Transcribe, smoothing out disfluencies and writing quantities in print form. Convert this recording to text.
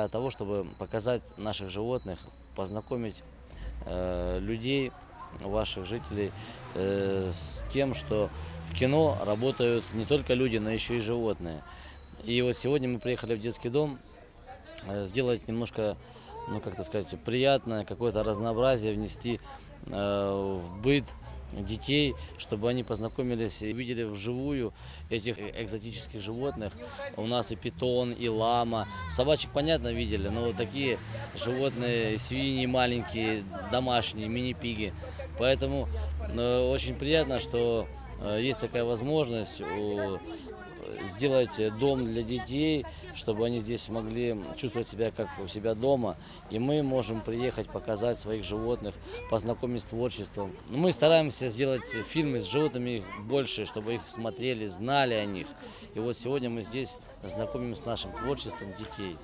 для того, чтобы показать наших животных, познакомить людей, ваших жителей, с тем, что в кино работают не только люди, но еще и животные. И вот сегодня мы приехали в детский дом сделать немножко, ну как-то сказать, приятное, какое-то разнообразие внести в быт детей, чтобы они познакомились и видели вживую этих экзотических животных. У нас и питон, и лама. Собачек, понятно, видели, но вот такие животные, свиньи маленькие, домашние, мини-пиги. Поэтому очень приятно, что есть такая возможность сделать дом для детей, чтобы они здесь могли чувствовать себя как у себя дома. И мы можем приехать, показать своих животных, познакомить с творчеством. Мы стараемся сделать фильмы с животными больше, чтобы их смотрели, знали о них. И вот сегодня мы здесь знакомим с нашим творчеством детей.